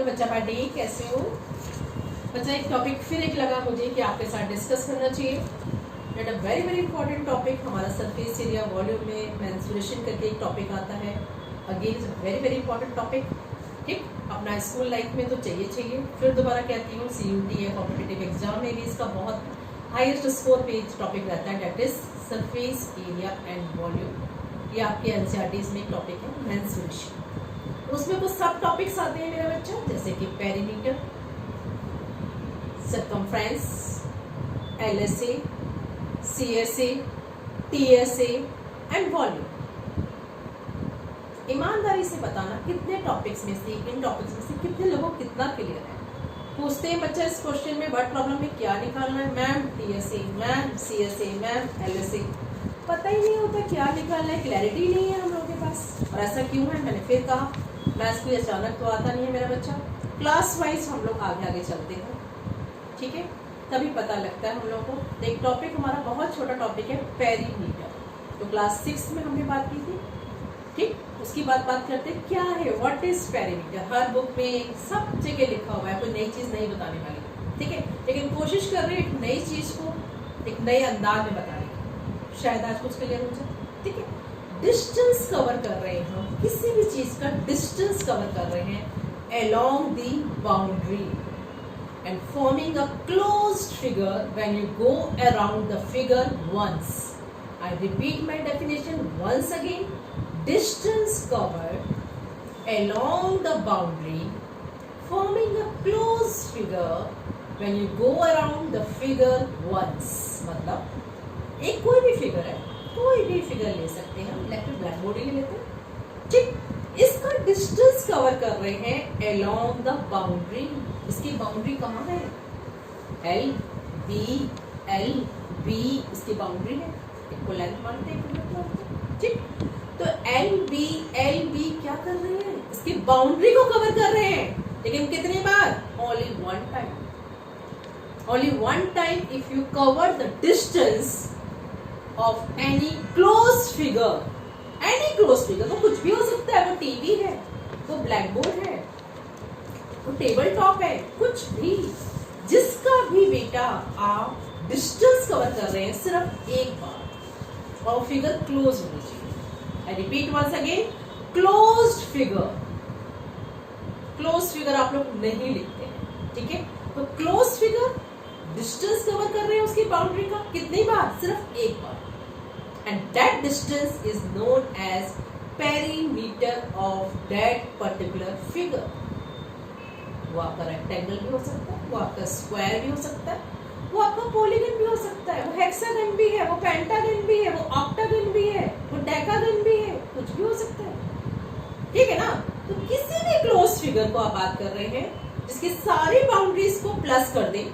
बच्चा पार्टी, कैसे हो बच्चा? एक टॉपिक फिर एक लगा मुझे कि आपके साथ डिस्कस करना चाहिए। That a very very important topic हमारा सरफेस एरिया वॉल्यूम में मेंस्ट्रुएशन करके एक टॉपिक आता है। Again is a very very important topic. ठीक, अपना स्कूल लाइफ में तो चाहिए। फिर दोबारा कहती हूँ CUT या कॉम्पिटिटिव एग्जाम में भी इसका बहुत हाईएस्ट स्कोर पेज टॉपिक रहता है, that is surface area and volume. ये आपके NCERT में एक टॉपिक है मेंस्ट्रुएशन। उसमें कुछ सब टॉपिक्स आते हैं मेरा बच्चा, जैसे कि perimeter, circumference, LSA, CSA, TSA and volume. ईमानदारी से बताना कितने टॉपिक्स में से, इन टॉपिक्स में से कितने लोगों को कितना क्लियर है। पूछते हैं बच्चा इस क्वेश्चन में वर्ड प्रॉब्लम में क्या निकालना है, ma'am TSA, ma'am CSA, ma'am LSA, पता ही नहीं होता क्या निकालना है, क्लैरिटी नहीं है हम लोगों के पास। और ऐसा क्यों है? मैंने फिर कहा, मैथ्स कोई अचानक तो आता नहीं है मेरा बच्चा, क्लास वाइज हम लोग आगे आगे चलते हैं, ठीक है, तभी पता लगता है हम लोग को। एक टॉपिक हमारा बहुत छोटा टॉपिक है पेरीमीटर, तो क्लास 6 में हमने बात की थी। ठीक, उसकी बात करते हैं क्या है, what is perimeter. Her book में सब जगह लिखा हुआ है, कोई नई चीज नहीं बताने वाली, ठीक है, लेकिन कोशिश कर रहे हैं एक नई चीज को एक नए अंदाज में बताने की, शायद आज कुछ क्लियर हो जाए। ठीक है, डिस्टेंस कवर कर रहे हैं हम, किसी भी चीज का डिस्टेंस कवर कर रहे हैं along the boundary and forming a closed figure when you go around the figure once. I repeat my definition once again. Distance covered along the boundary forming a closed figure when you go around the figure once. मतलब एक कोई भी figure है, कोई भी figure ले सकते हैं हम, इलेक्ट्रिक ब्लैक बोर्ड ही ले लेते हैं। ठीक, इसका डिस्टेंस कवर कर रहे हैं अलोंग द बाउंड्री। इसकी बाउंड्री कहाँ है? L B इसकी बाउंड्री है, इसको लेंथ मानते हैं। ठीक, तो L B क्या कर रहे हैं? इसकी बाउंड्री को कवर कर रहे हैं, लेकिन कितनी बार? Only one time if you cover the distance of any closed figure तो कुछ भी हो सकता है, वो टीवी है, वो ब्लैक बोर्ड है, वो टेबल टॉप है, कुछ भी, जिसका भी बेटा आप डिस्टेंस कवर कर रहे हैं सिर्फ एक बार, और फिगर क्लोज होनी चाहिए। I repeat once again, closed figure आप लोग नहीं लिखते हैं, ठीक है, तो क्लोज्ड फिगर डिस्टेंस कवर कर रहे हैं उसकी बाउंड्री का कितनी बार? सिर्फ एक बार, and that distance is known as perimeter of that particular figure. वो आपका रेक्टेंगल भी हो सकता है, वो आपका स्क्वायर भी हो सकता है, वो आपका पॉलीगन भी हो सकता है, वो हेक्सागन भी है, वो पेंटागन भी है, वो ऑक्टागन भी है, वो डेकागन भी है, कुछ भी हो सकता है, ठीक है ना। तो किसी भी क्लोज फिगर को आप बात कर रहे हैं जिसकी सारी बाउंड्रीज को प्लस कर दें,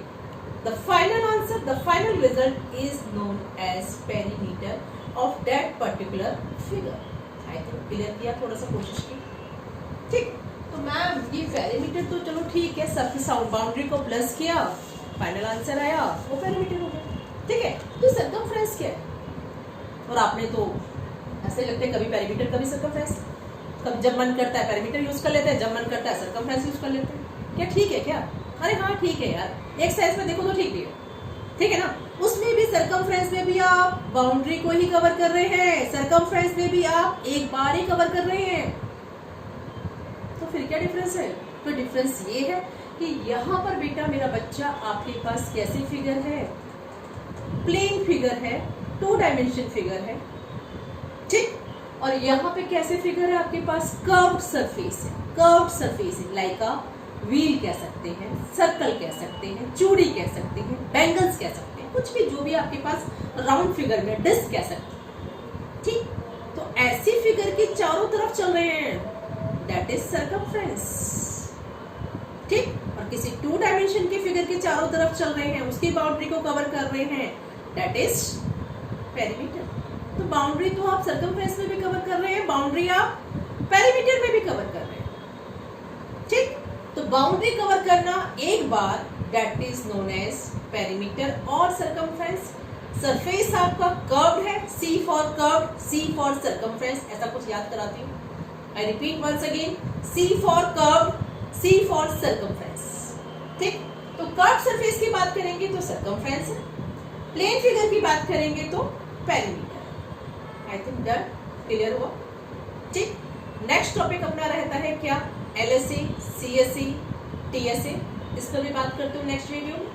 the final answer, the final result is known as perimeter of that particular figure. I think clear किया, थोड़ा सा कोशिश की। ठीक, तो मैम ये पेरीमीटर तो चलो ठीक है, सबकी साउंड बाउंड्री को प्लस किया, फाइनल आंसर आया, वो पेरीमीटर हो गया, ठीक है। तो सर्कमफ्रेंस क्या है? और आपने तो ऐसे लगता है कभी पेरीमीटर कभी सर्कमफ्रेंस, कभी जब मन करता है पेरीमीटर यूज कर लेते हैं, जब मन करता है सर्कमफ्रेंस यूज कर लेते हैं। क्या ठीक है क्या? अरे हाँ ठीक है यार, एक साइज में देखो तो ठीक भी है, ठीक है ना। उसमें भी सर्कमफ्रेंस में भी आप बाउंड्री को ही कवर कर रहे हैं, सर्कमफ्रेंस में भी आप एक बार ही कवर कर रहे हैं, तो फिर क्या डिफरेंस है? तो डिफरेंस ये है कि यहाँ पर बेटा मेरा बच्चा आपके पास कैसे फिगर है? प्लेन फिगर है, 2 डायमेंशन फिगर है, ठीक, और यहाँ पे कैसे फिगर है आपके पास? कर्व्ड सरफेस है, लाइक अ व्हील कह सकते हैं, सर्कल कह सकते हैं, चूड़ी कह सकते हैं, बैंगल्स कह सकते हैं, कुछ भी जो भी आपके पास राउंड फिगर में, डिस्क कह सकते हैं, ठीक। तो ऐसी फिगर के चारों तरफ चल रहे हैं, दैट इज सर्कमफ्रेंस, ठीक। और किसी 2 डायमेंशन के फिगर के चारों तरफ चल रहे हैं, उसकी बाउंड्री को कवर कर रहे हैं, दैट इज पेरीमीटर। तो बाउंड्री तो आप सर्कमफ्रेंस में भी कवर कर रहे हैं, बाउंड्री आप पेरीमीटर में भी कवर कर रहे हैं, ठीक। तो बाउंड्री कवर करना एक बार, that is known as perimeter और सर्कमफ्रेंस। सरफेस आपका कर्व्ड है, C for curved, C for circumference, ऐसा कुछ याद कराती हूँ। I repeat once again, C for curved, C for circumference. ठीक, तो कर्व सरफेस की बात करेंगे तो सर्कमफ्रेंस है, प्लेन फिगर की बात करेंगे तो perimeter. I think done, clear हुआ। ठीक, नेक्स्ट टॉपिक अपना रहता है क्या, एलएसए, सीएसए, टीएसए, इस पर भी बात करते हूँ नेक्स्ट वीडियो में।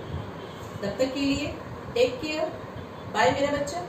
तब तक के लिए टेक केयर, बाय मेरा बच्चा।